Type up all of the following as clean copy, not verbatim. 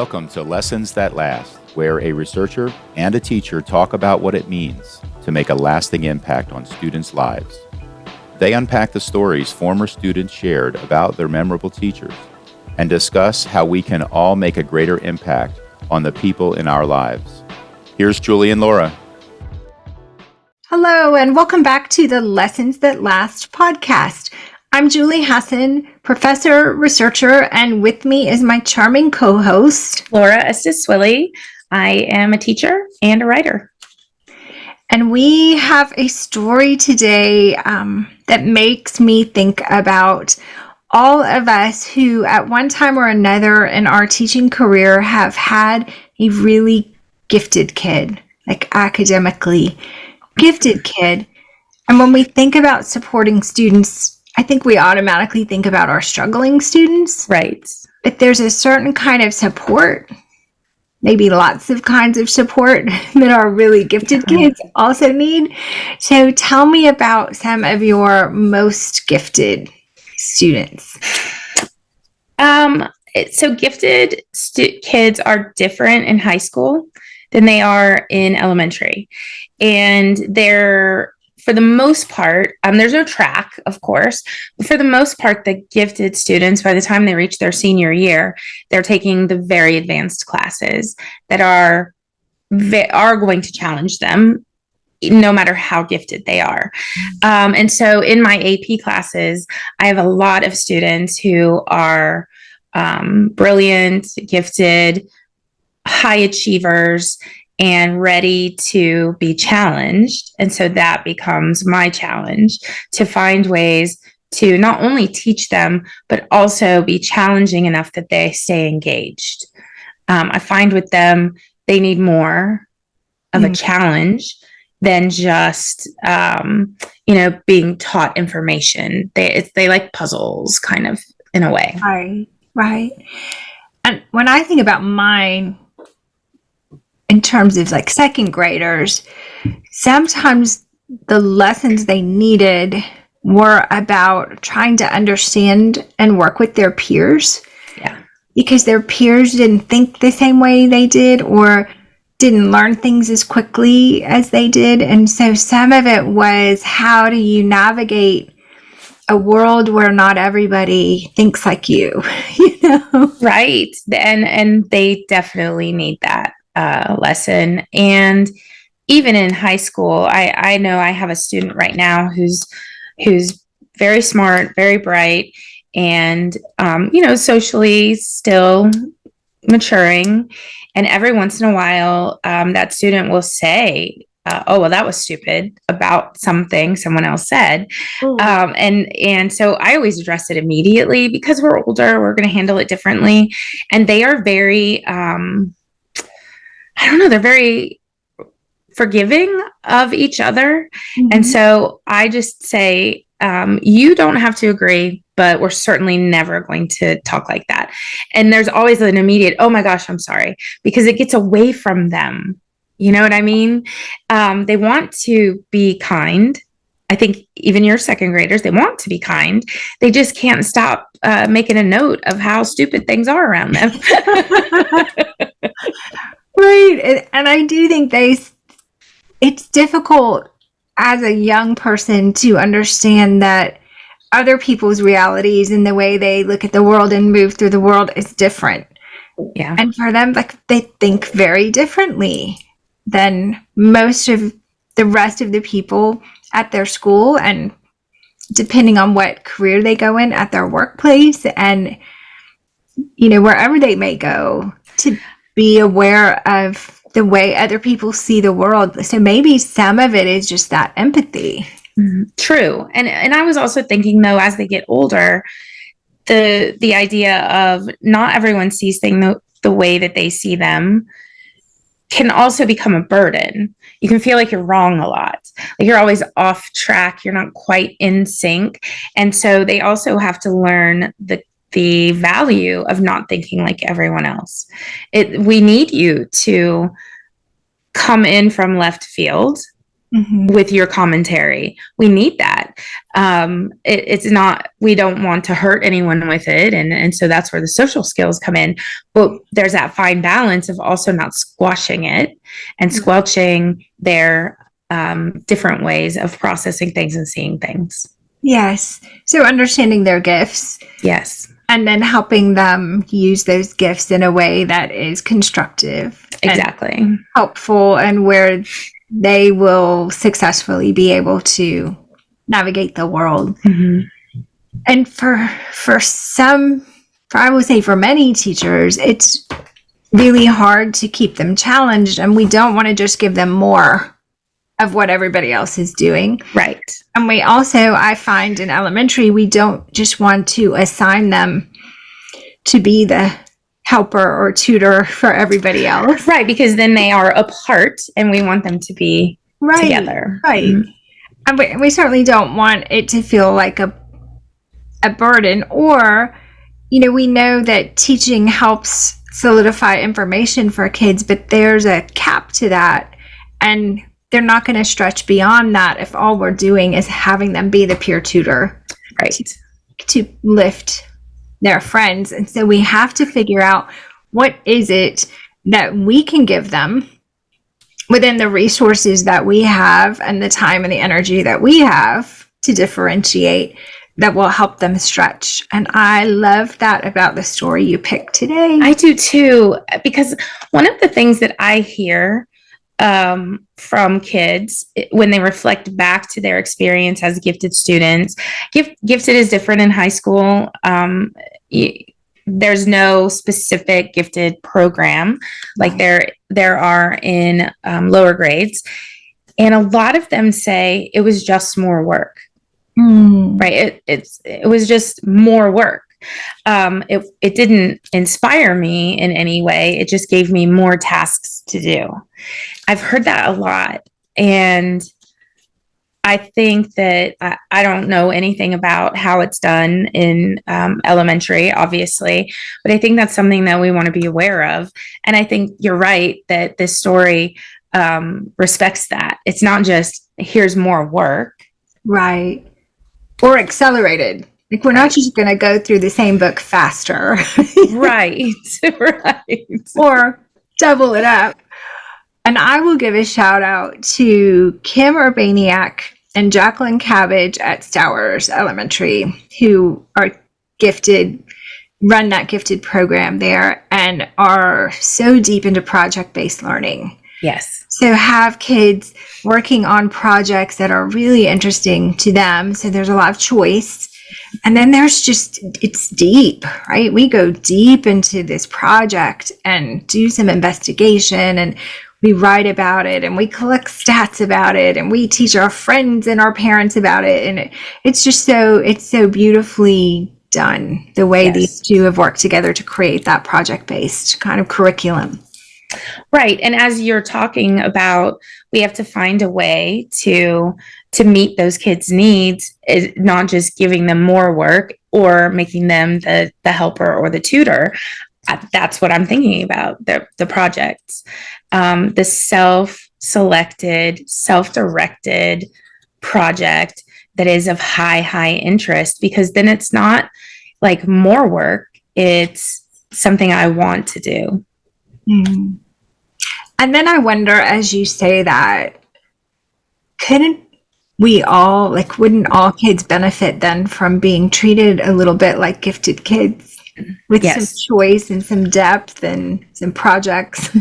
Welcome to Lessons That Last, where a researcher and a teacher talk about what it means to make a lasting impact on students' lives. They unpack the stories former students shared about their memorable teachers and discuss how we can all make a greater impact on the people in our lives. Here's Julie and Laura. Hello, and welcome back to the Lessons That Last podcast. I'm Julie Hassan, professor, researcher, and with me is my charming co-host, Laura Estes-Swilly. I am a teacher and a writer. And we have a story today that makes me think about all of us who at one time or another in our teaching career have had a really gifted kid, like academically gifted kid. And when we think about supporting students, I think we automatically think about our struggling students. Right. But there's a certain kind of support, maybe lots of kinds of support that our really gifted kids also need. So tell me about some of your most gifted students. So gifted kids are different in high school than they are in elementary. And they're, for the most part, there's no track, of course, but for the most part, the gifted students, by the time they reach their senior year, they're taking the very advanced classes that are going to challenge them, no matter how gifted they are. And so in my AP classes, I have a lot of students who are brilliant, gifted, high achievers, and ready to be challenged. And so that becomes my challenge, to find ways to not only teach them, but also be challenging enough that they stay engaged. I find with them, they need more of a challenge than just, being taught information. They like puzzles, kind of, in a way. Right. And when I think about mine, in terms of like second graders, sometimes the lessons they needed were about trying to understand and work with their peers. Yeah. Because their peers didn't think the same way they did or didn't learn things as quickly as they did. And so some of it was, how do you navigate a world where not everybody thinks like you, Right. And they definitely need that lesson. And even in high school, I know I have a student right now who's very smart, very bright, and socially still maturing. And every once in a while, that student will say, "Oh, well, that was stupid," about something someone else said. And so I always address it immediately, because we're older, we're going to handle it differently. And they are very, they're very forgiving of each other. Mm-hmm. And so I just say, you don't have to agree, but we're certainly never going to talk like that. And there's always an immediate, "Oh my gosh, I'm sorry," because it gets away from them. You know what I mean? They want to be kind. I think even your second graders, they want to be kind. They just can't stop making a note of how stupid things are around them. Right. And I do think it's difficult as a young person to understand that other people's realities and the way they look at the world and move through the world is different. Yeah. And for them, like, they think very differently than most of the rest of the people at their school, and depending on what career they go in, at their workplace, and wherever they may go, to be aware of the way other people see the world. So maybe some of it is just that empathy. Mm-hmm. True. And I was also thinking, though, as they get older, the idea of not everyone sees things the way that they see them can also become a burden. You can feel like you're wrong a lot. Like you're always off track. You're not quite in sync. And so they also have to learn the value of not thinking like everyone else. We need you to come in from left field with your commentary. We need that. It's not, we don't want to hurt anyone with it. And so that's where the social skills come in. But there's that fine balance of also not squashing it and squelching their different ways of processing things and seeing things. Yes. So understanding their gifts. Yes. And then helping them use those gifts in a way that is constructive. Exactly. And helpful, and where they will successfully be able to navigate the world. Mm-hmm. And for I would say for many teachers, it's really hard to keep them challenged, and we don't want to just give them more of what everybody else is doing. Right. And we also, I find in elementary, we don't just want to assign them to be the helper or tutor for everybody else. Right, because then they are apart and we want them to be together. Right. Mm-hmm. And we certainly don't want it to feel like a burden, or, we know that teaching helps solidify information for kids, but there's a cap to that. And they're not going to stretch beyond that if all we're doing is having them be the peer tutor, right, to lift their friends. And so we have to figure out what is it that we can give them within the resources that we have and the time and the energy that we have to differentiate that will help them stretch. And I love that about the story you picked today. I do too, because one of the things that I hear from kids when they reflect back to their experience as gifted students. Gifted is different in high school. There's no specific gifted program like there are in lower grades. And a lot of them say it was just more work. Right? It was just more work. It didn't inspire me in any way. It just gave me more tasks to do. I've heard that a lot. And I think that I don't know anything about how it's done in elementary, obviously, but I think that's something that we want to be aware of. And I think you're right that this story respects that. It's not just here's more work. Right. Or accelerated. Like, we're not just going to go through the same book faster. Right. Right. Or double it up. And I will give a shout out to Kim Urbaniak and Jacqueline Cabbage at Stowers Elementary, who are gifted, run that gifted program there, and are so deep into project-based learning. Yes. So have kids working on projects that are really interesting to them. So there's a lot of choice. And then it's deep, right? We go deep into this project and do some investigation, and we write about it, and we collect stats about it, and we teach our friends and our parents about it. And it's so beautifully done, the way these two have worked together to create that project-based kind of curriculum. Right. And as you're talking about, we have to find a way to meet those kids' needs, is not just giving them more work or making them the helper or the tutor. That's what I'm thinking about, the projects, the self-selected, self-directed project that is of high interest, because then it's not like more work. It's something I want to do. Mm. And then I wonder, as you say that, wouldn't all kids benefit then from being treated a little bit like gifted kids, with some choice and some depth and some projects?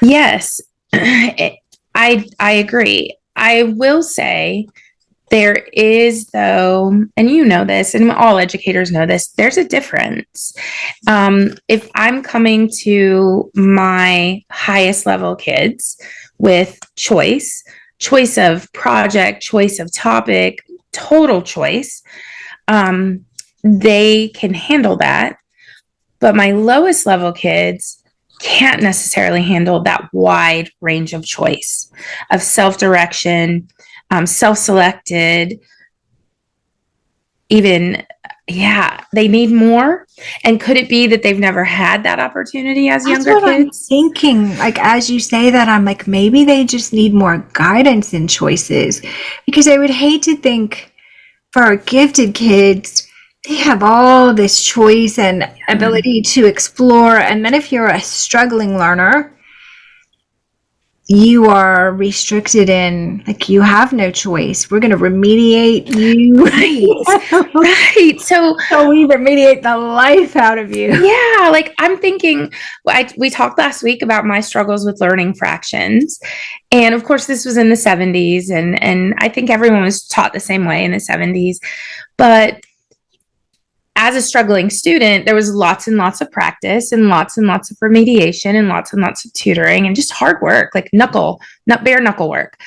Yes, I agree. I will say there is, though, and you know this, and all educators know this, there's a difference. If I'm coming to my highest level kids with choice of project, choice of topic, total choice, they can handle that. But my lowest level kids can't necessarily handle that wide range of choice, of self-direction, self-selected, even they need more. And could it be that they've never had that opportunity as That's younger what I'm kids? thinking. Like, as you say that, I'm like, maybe they just need more guidance and choices. Because I would hate to think for our gifted kids, they have all this choice and ability to explore. And then if you're a struggling learner, you are restricted in, like, you have no choice. We're going to remediate you. Right. So we remediate the life out of you. yeah, like I'm thinking, we talked last week about my struggles with learning fractions. And of course, this was in the 70s. And I think everyone was taught the same way in the 70s. But as a struggling student, there was lots and lots of practice and lots of remediation and lots of tutoring and just hard work, like bare knuckle work.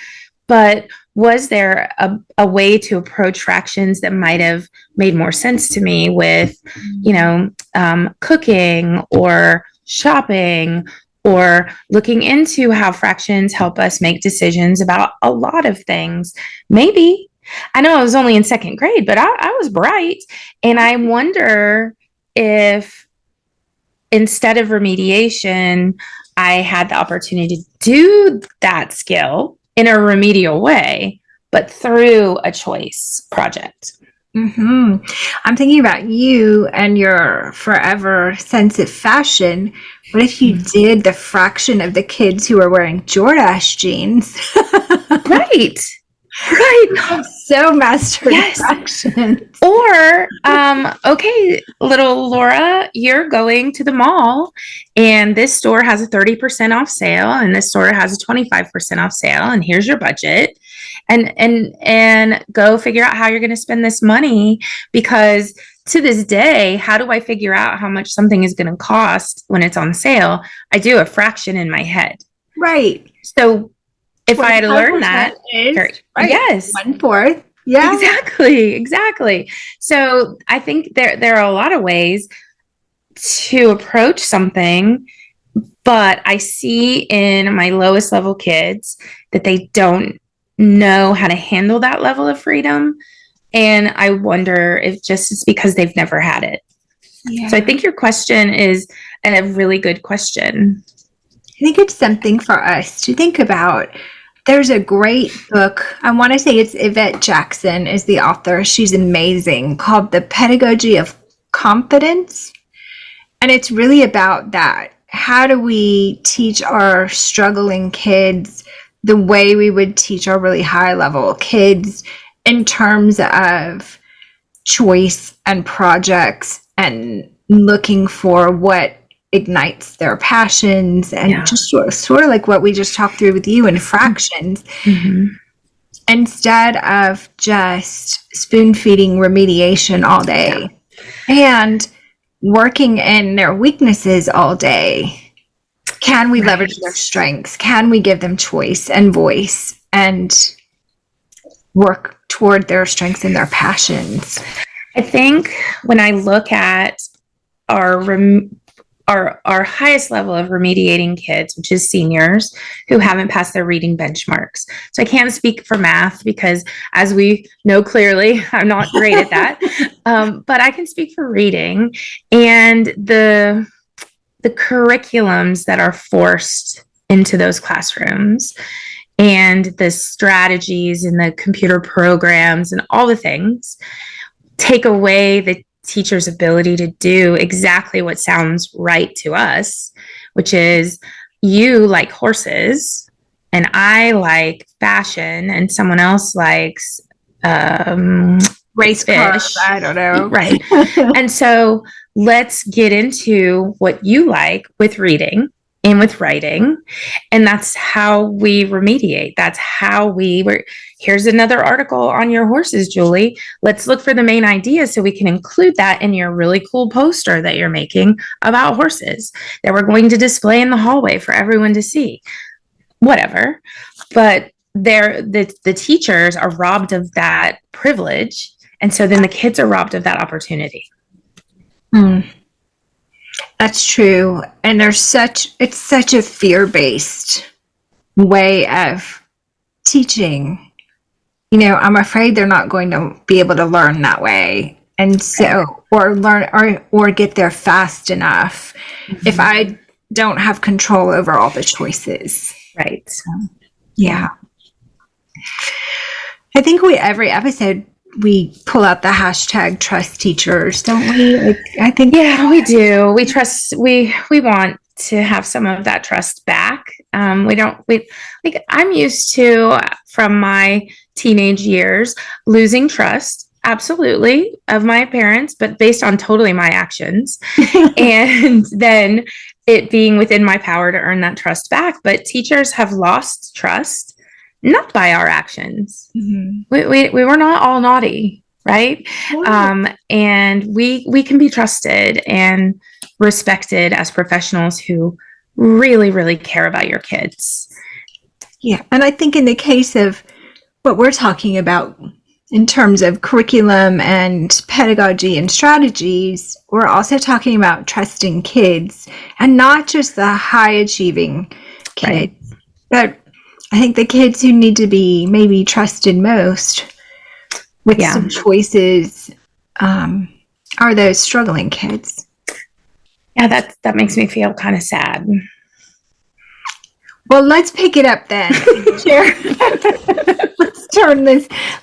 But was there a way to approach fractions that might have made more sense to me with, cooking or shopping or looking into how fractions help us make decisions about a lot of things? Maybe. I know I was only in second grade, but I was bright. And I wonder if instead of remediation, I had the opportunity to do that skill in a remedial way, but through a choice project. I'm thinking about you and your forever sense of fashion. What if you did the fraction of the kids who are wearing Jordache jeans? Right. I'm so mastered fractions. Or, okay, little Laura, you're going to the mall and this store has a 30% off sale and this store has a 25% off sale. And here's your budget. And go figure out how you're going to spend this money, because to this day, how do I figure out how much something is going to cost when it's on sale? I do a fraction in my head. Right. So if I had to learn that, right. Yes, 1/4. Yeah, exactly. So I think there are a lot of ways to approach something, but I see in my lowest level kids that they don't know how to handle that level of freedom. And I wonder if just it's because they've never had it. Yeah. So I think your question is a really good question. I think it's something for us to think about. There's a great book. I want to say it's Yvette Jackson is the author. She's amazing, called The Pedagogy of Confidence. And it's really about that. How do we teach our struggling kids the way we would teach our really high level kids in terms of choice and projects and looking for what ignites their passions and just sort of like what we just talked through with you in fractions, instead of just spoon feeding remediation all day and working in their weaknesses all day. Can we leverage their strengths? Can we give them choice and voice and work toward their strengths and their passions? I think when I look at our highest level of remediating kids, which is seniors who haven't passed their reading benchmarks. So I can't speak for math because, as we know clearly, I'm not great at that. But I can speak for reading and the curriculums that are forced into those classrooms and the strategies and the computer programs and all the things take away the teacher's ability to do exactly what sounds right to us, which is you like horses and I like fashion and someone else likes race cars. I don't know. Right. And so let's get into what you like with reading and with writing. And that's how we remediate. That's how here's another article on your horses, Julie. Let's look for the main ideas so we can include that in your really cool poster that you're making about horses that we're going to display in the hallway for everyone to see. Whatever. But the teachers are robbed of that privilege. And so then the kids are robbed of that opportunity. That's true. And it's such a fear-based way of teaching. I'm afraid they're not going to be able to learn that way. And so, or learn or get there fast enough if I don't have control over all the choices. Right. Yeah. I think every episode we pull out the hashtag trust teachers, don't we? I think. Yeah, we do. We trust, we want to have some of that trust back. I'm used to, from my teenage years, losing trust, absolutely, of my parents, but based on totally my actions. And then it being within my power to earn that trust back. But teachers have lost trust, not by our actions. We were not all naughty, right? And we can be trusted and respected as professionals who really, really care about your kids. Yeah. And I think in the case of what we're talking about in terms of curriculum and pedagogy and strategies, we're also talking about trusting kids, and not just the high achieving kids, but I think the kids who need to be maybe trusted most with some choices are those struggling kids. Yeah, that makes me feel kind of sad. Well, let's pick it up then.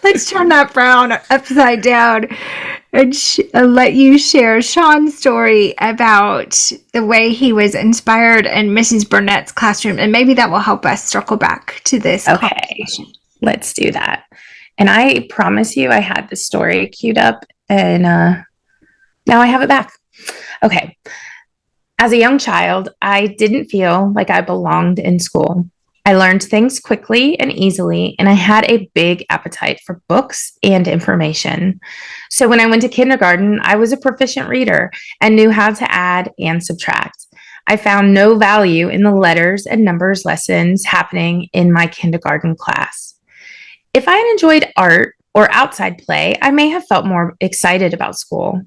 Let's turn that frown upside down and let you share Sean's story about the way he was inspired in Mrs. Burnett's classroom. And maybe that will help us circle back to this. Okay, let's do that. And I promise you, I had the story queued up, and now I have it back. Okay. As a young child, I didn't feel like I belonged in school. I learned things quickly and easily, and I had a big appetite for books and information. So when I went to kindergarten, I was a proficient reader and knew how to add and subtract. I found no value in the letters and numbers lessons happening in my kindergarten class. If I had enjoyed art or outside play, I may have felt more excited about school.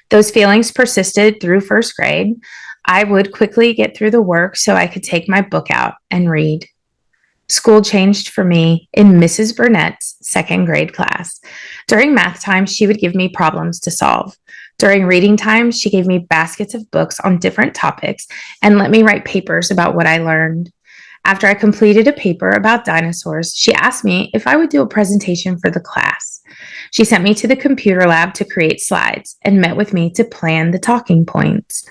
Those feelings persisted through first grade. I would quickly get through the work so I could take my book out and read. School changed for me in Mrs. Burnett's second grade class. During math time, she would give me problems to solve. During reading time, she gave me baskets of books on different topics and let me write papers about what I learned. After I completed a paper about dinosaurs, she asked me if I would do a presentation for the class. She sent me to the computer lab to create slides and met with me to plan the talking points.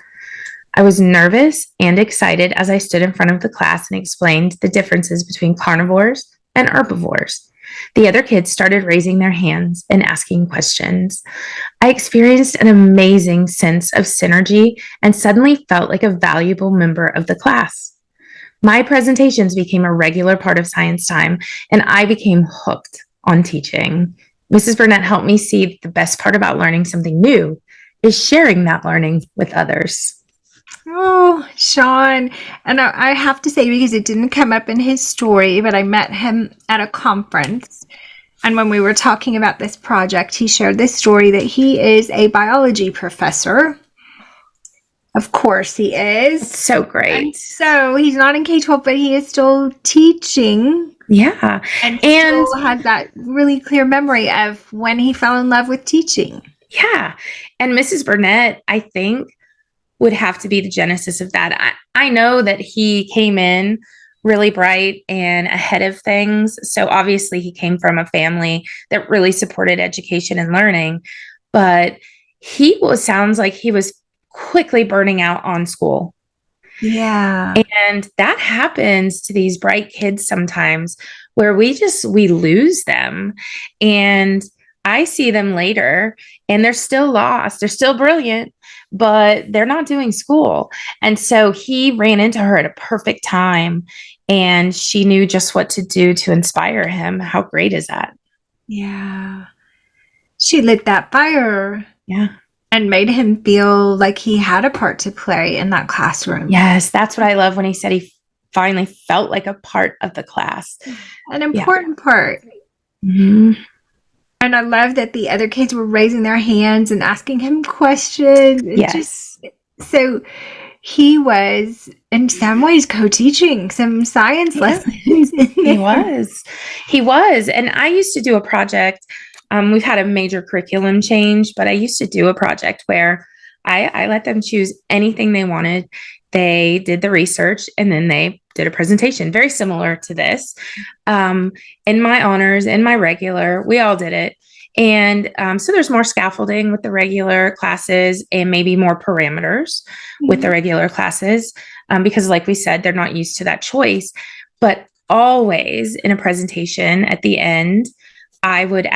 I was nervous and excited as I stood in front of the class and explained the differences between carnivores and herbivores. The other kids started raising their hands and asking questions. I experienced an amazing sense of synergy and suddenly felt like a valuable member of the class. My presentations became a regular part of science time, and I became hooked on teaching. Mrs. Burnett helped me see the best part about learning something new is sharing that learning with others. Oh, Sean. And I have to say, because it didn't come up in his story, but I met him at a conference. And when we were talking about this project, he shared this story that he is a biology professor. Of course he is. That's so great. And so he's not in K-12, but he is still teaching. Yeah. And still had that really clear memory of when he fell in love with teaching. Yeah. And Mrs. Burnett, I think, would have to be the genesis of that. I know that he came in really bright and ahead of things. So obviously he came from a family that really supported education and learning, but sounds like he was quickly burning out on school. Yeah. And that happens to these bright kids sometimes, where we lose them. And I see them later and they're still lost. They're still brilliant, but they're not doing school. And so he ran into her at a perfect time, and she knew just what to do to inspire him. How great is that? Yeah. She lit that fire. Yeah. And made him feel like he had a part to play in that classroom. Yes, that's what I love when he said he finally felt like a part of the class. An important part. Mm-hmm. And I love that the other kids were raising their hands and asking him questions. So he was, in some ways, co-teaching some science lessons. He was. And I used to do a project We've had a major curriculum change, but I used to do a project where I let them choose anything they wanted. They did the research and then they did a presentation very similar to this. In my honors, in my regular, we all did it. And so there's more scaffolding with the regular classes and maybe more parameters with the regular classes because, like we said, they're not used to that choice. But always in a presentation at the end, I would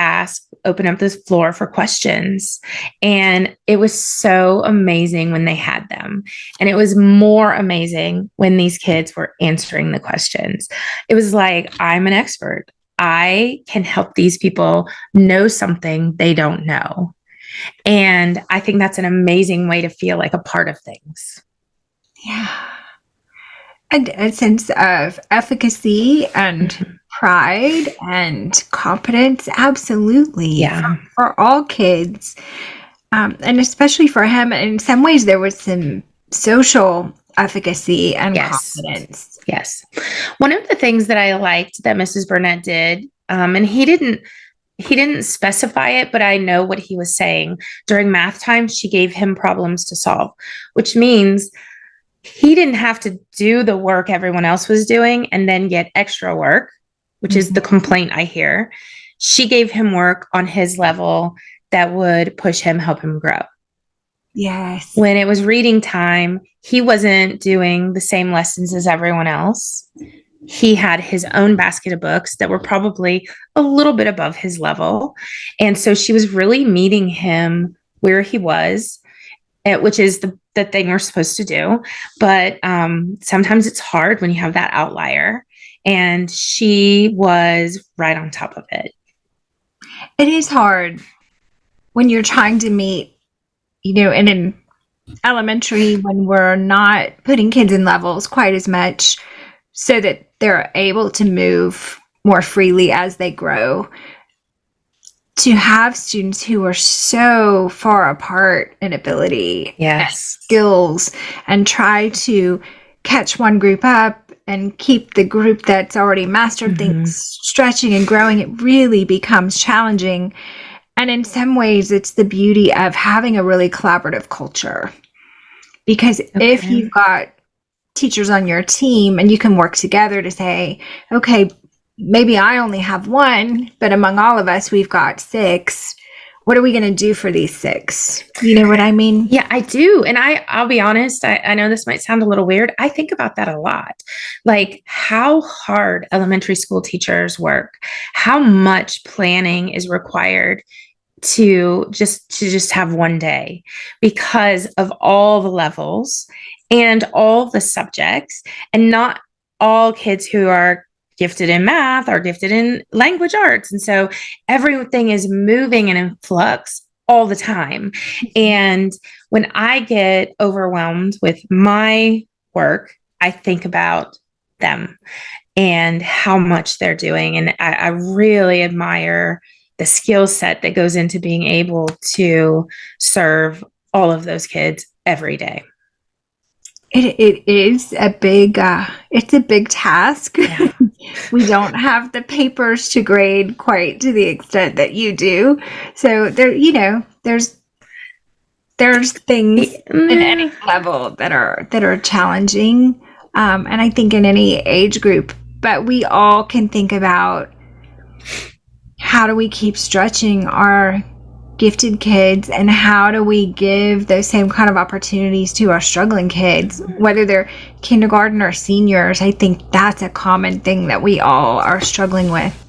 open up this floor for questions. And it was so amazing when they had them. And it was more amazing when these kids were answering the questions. It was like, I'm an expert. I can help these people know something they don't know. And I think that's an amazing way to feel like a part of things. Yeah. And a sense of efficacy and pride and competence. Absolutely. Yeah. For all kids. And especially for him, in some ways, there was some social efficacy and confidence. Yes. One of the things that I liked that Mrs. Burnett did, and he didn't specify it, but I know what he was saying. During math time, she gave him problems to solve, which means he didn't have to do the work everyone else was doing and then get extra work, which is the complaint I hear. She gave him work on his level that would push him, help him grow. Yes. When it was reading time, he wasn't doing the same lessons as everyone else. He had his own basket of books that were probably a little bit above his level. And so she was really meeting him where he was, which is the thing we're supposed to do. But sometimes it's hard when you have that outlier. And she was right on top of it. It is hard when you're trying to meet, in an elementary, when we're not putting kids in levels quite as much so that they're able to move more freely as they grow. To have students who are so far apart in ability and skills and try to catch one group up and keep the group that's already mastered things stretching and growing, it really becomes challenging. And in some ways, it's the beauty of having a really collaborative culture. Because if you've got teachers on your team and you can work together to say, okay, maybe I only have one, but among all of us, we've got 6. What are we going to do for these 6? You know what I mean? Yeah, I do. And I'll be honest, I know this might sound a little weird. I think about that a lot. Like how hard elementary school teachers work, how much planning is required to just have one day because of all the levels and all the subjects, and not all kids who are gifted in math are gifted in language arts. And so everything is moving and in flux all the time. And when I get overwhelmed with my work, I think about them and how much they're doing. And I really admire the skill set that goes into being able to serve all of those kids every day. It is a big, it's a big task. Yeah. We don't have the papers to grade quite to the extent that you do. So there's things in any level that are challenging. And I think in any age group, but we all can think about how do we keep stretching our gifted kids, and how do we give those same kind of opportunities to our struggling kids, whether they're kindergarten or seniors. I think that's a common thing that we all are struggling with.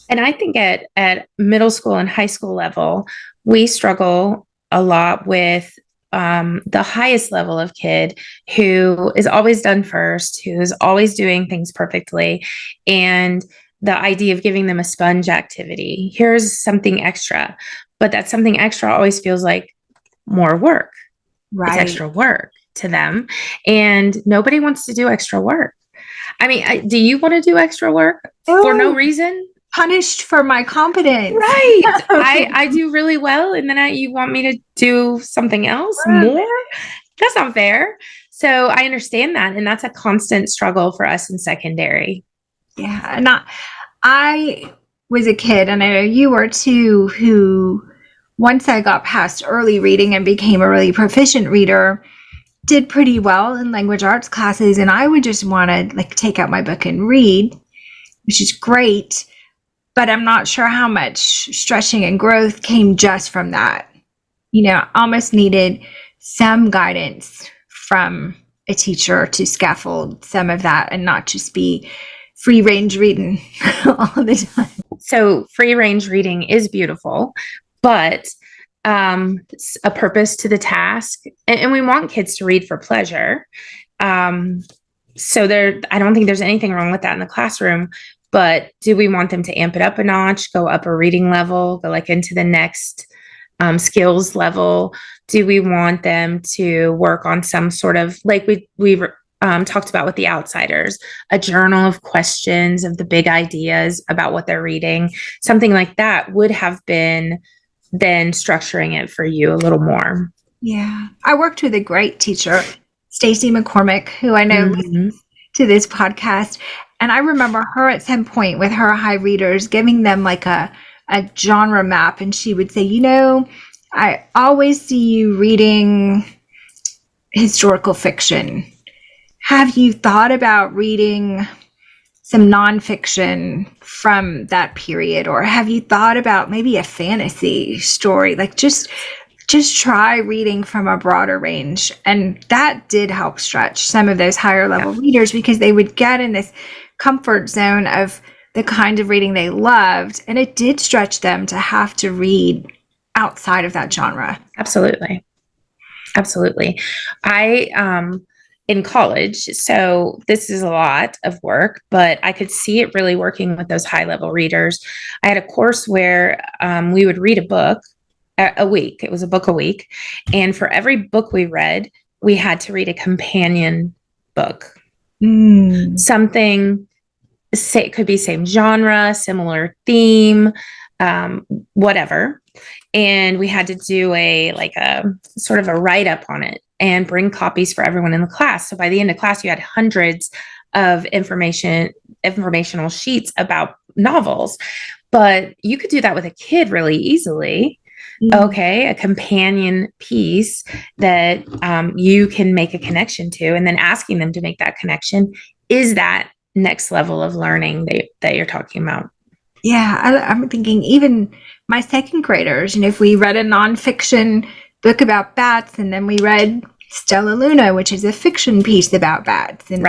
And I think at middle school and high school level, we struggle a lot with the highest level of kid who is always done first, who is always doing things perfectly. And the idea of giving them a sponge activity, here's something extra. But that something extra always feels like more work. Right. It's extra work to them. And nobody wants to do extra work. I mean, do you want to do extra work for no reason? Punished for my competence. Right. I do really well. And then you want me to do something else more? That's not fair. So I understand that. And that's a constant struggle for us in secondary. Yeah. And I was a kid, and I know you were too, who once I got past early reading and became a really proficient reader, did pretty well in language arts classes, and I would just want to like take out my book and read, which is great, but I'm not sure how much stretching and growth came just from that. Almost needed some guidance from a teacher to scaffold some of that and not just be free range reading all the time. So free range reading is beautiful, but it's a purpose to the task, and we want kids to read for pleasure. So I don't think there's anything wrong with that in the classroom, but do we want them to amp it up a notch, go up a reading level, go like into the next skills level? Do we want them to work on some sort of, like we talked about with The Outsiders, a journal of questions of the big ideas about what they're reading? Something like that would have been then structuring it for you a little more. Yeah. I worked with a great teacher, Stacy McCormick, who I know listens to this podcast. And I remember her at some point with her high readers giving them like a genre map. And she would say, I always see you reading historical fiction. Have you thought about reading some nonfiction from that period? Or have you thought about maybe a fantasy story? Like just try reading from a broader range. And that did help stretch some of those higher level readers, because they would get in this comfort zone of the kind of reading they loved. And it did stretch them to have to read outside of that genre. Absolutely. In college, so this is a lot of work, but I could see it really working with those high level readers. I had a course where we would read a book a week. It was a book a week. And for every book we read, we had to read a companion book. Something, it could be same genre, similar theme, whatever. And we had to do a sort of a write-up on it and bring copies for everyone in the class. So by the end of class, you had hundreds of informational sheets about novels. But you could do that with a kid really easily. Okay, a companion piece that you can make a connection to, and then asking them to make that connection is that next level of learning that you're talking about. Yeah, I'm thinking even my second graders, if we read a nonfiction book about bats, and then we read Stella Luna, which is a fiction piece about bats, and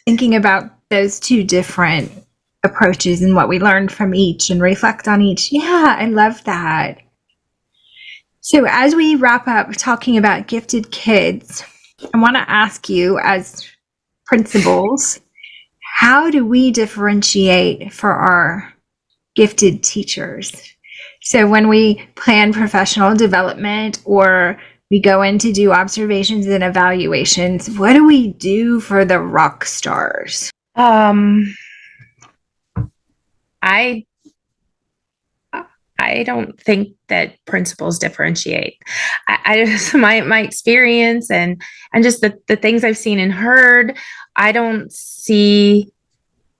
thinking about those two different approaches and what we learned from each and reflect on each. Yeah, I love that. So as we wrap up talking about gifted kids, I want to ask you, as principals, how do we differentiate for our gifted teachers? So when we plan professional development or we go in to do observations and evaluations, what do we do for the rock stars? I don't think that principals differentiate. I just, my experience and just the things I've seen and heard, I don't see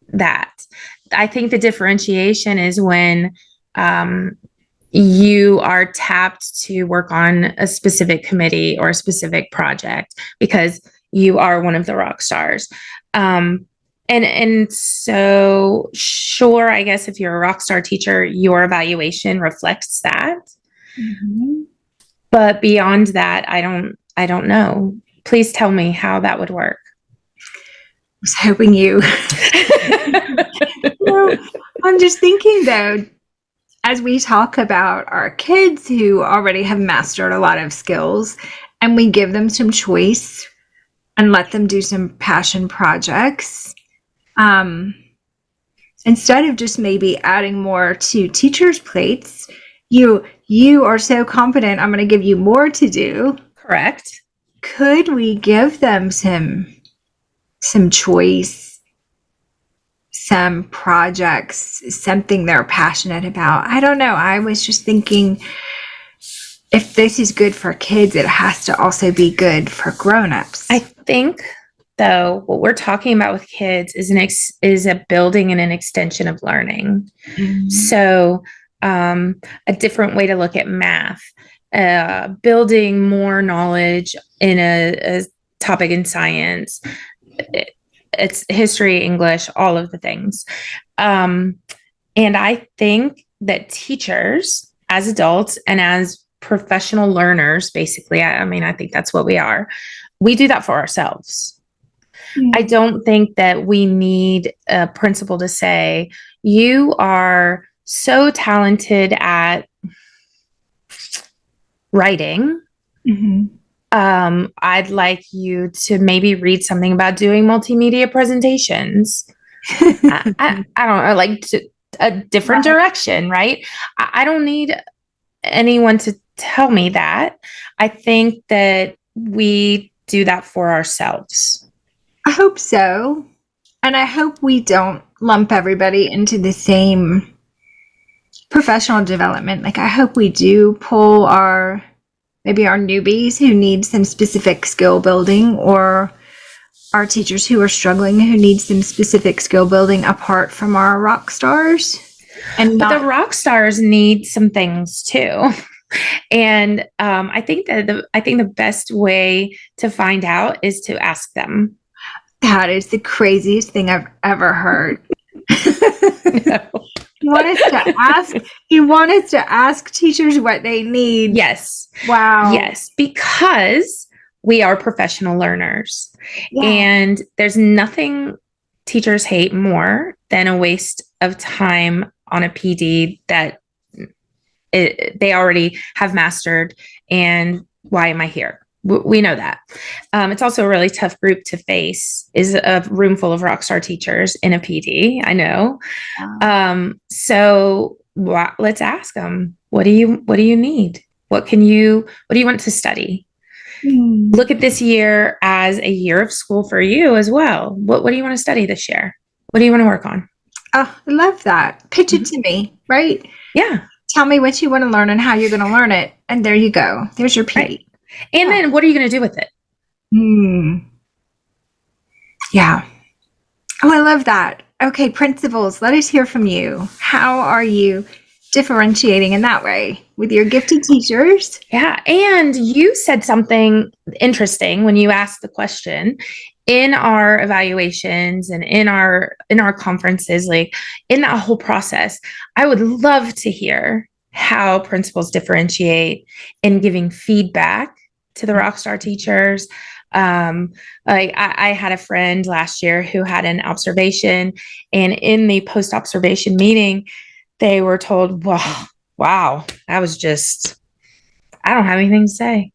that. I think the differentiation is when you are tapped to work on a specific committee or a specific project because you are one of the rock stars. And so, sure, I guess if you're a rock star teacher, your evaluation reflects that. But beyond that, I don't know. Please tell me how that would work. I was hoping you. I'm just thinking, though, as we talk about our kids who already have mastered a lot of skills, and we give them some choice and let them do some passion projects, instead of just maybe adding more to teachers' plates, you are so competent, I'm going to give you more to do. Correct. Could we give them some choice, some projects, something they're passionate about? I don't know. I was just thinking, if this is good for kids, it has to also be good for grown-ups. I think though, what we're talking about with kids is a building and an extension of learning. Mhm. So a different way to look at math, building more knowledge in a topic in science. It's history, English, all of the things. And I think that teachers, as adults and as professional learners, basically, I think that's what we are. We do that for ourselves. I don't think that we need a principal to say, you are so talented at writing. Mhm. I'd like you to maybe read something about doing multimedia presentations. I don't know, like a different direction, right? I don't need anyone to tell me that. I think that we do that for ourselves. I hope so. And I hope we don't lump everybody into the same professional development. Like, I hope we do pull maybe our newbies who need some specific skill building, or our teachers who are struggling who need some specific skill building apart from our rock stars. But the rock stars need some things too. And I think the best way to find out is to ask them. That is the craziest thing I've ever heard. No. You want us to ask teachers what they need. Yes. Wow. Yes, because we are professional learners. Yeah. And there's nothing teachers hate more than a waste of time on a PD that they already have mastered. And why am I here? We know that. It's also a really tough group to face, is a room full of rock star teachers in a PD. I know. So let's ask them, what do you need? What do you want to study? Look at this year as a year of school for you as well. What do you want to study this year? What do you want to work on? Oh, I love that. Pitch it to me, right? Yeah. Tell me what you want to learn and how you're going to learn it. And there you go. There's your PD. Right. And then what are you going to do with it? Yeah. Oh, I love that. Okay, principals, let us hear from you. How are you differentiating in that way with your gifted teachers? Yeah. And you said something interesting when you asked the question. In our evaluations and in our conferences, like in that whole process, I would love to hear how principals differentiate in giving feedback to the rockstar teachers. Like I had a friend last year who had an observation, and in the post-observation meeting, they were told, wow, that was just, I don't have anything to say.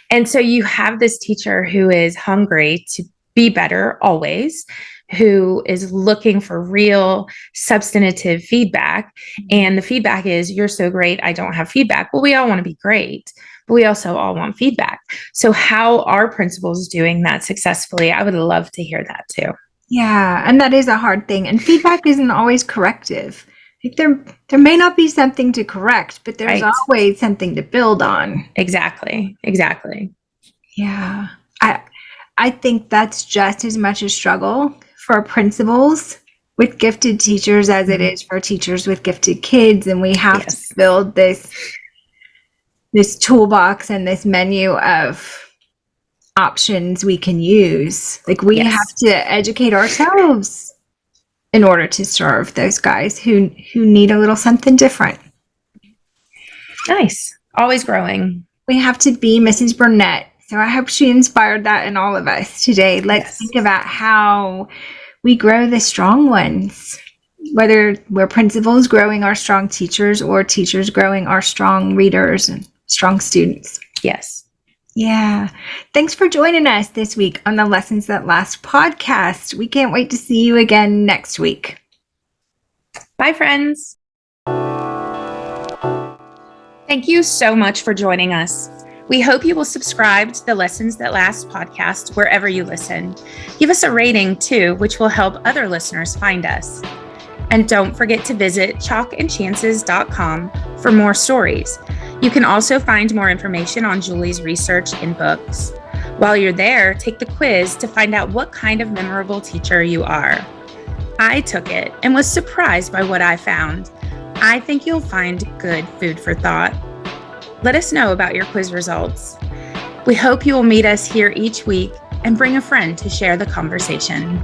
And so you have this teacher who is hungry to be better always, who is looking for real substantive feedback. And the feedback is, you're so great, I don't have feedback. Well, we all want to be great, but we also all want feedback. So how are principals doing that successfully? I would love to hear that too. Yeah, and that is a hard thing. And feedback isn't always corrective. Like there may not be something to correct, but there's always something to build on. Exactly. Yeah. I think that's just as much a struggle for principals with gifted teachers as it is for teachers with gifted kids. And we have to build this toolbox and this menu of options we can use. Like we have to educate ourselves in order to serve those guys who need a little something different. Nice. Always growing. We have to be Mrs. Burnett. So I hope she inspired that in all of us today. Let's think about how we grow the strong ones, whether we're principals growing our strong teachers or teachers growing our strong readers and strong students. Yes. Yeah. Thanks for joining us this week on the Lessons That Last podcast. We can't wait to see you again next week. Bye, friends. Thank you so much for joining us. We hope you will subscribe to the Lessons That Last podcast wherever you listen. Give us a rating too, which will help other listeners find us. And don't forget to visit chalkandchances.com for more stories. You can also find more information on Julie's research in books. While you're there, take the quiz to find out what kind of memorable teacher you are. I took it and was surprised by what I found. I think you'll find good food for thought. Let us know about your quiz results. We hope you will meet us here each week and bring a friend to share the conversation.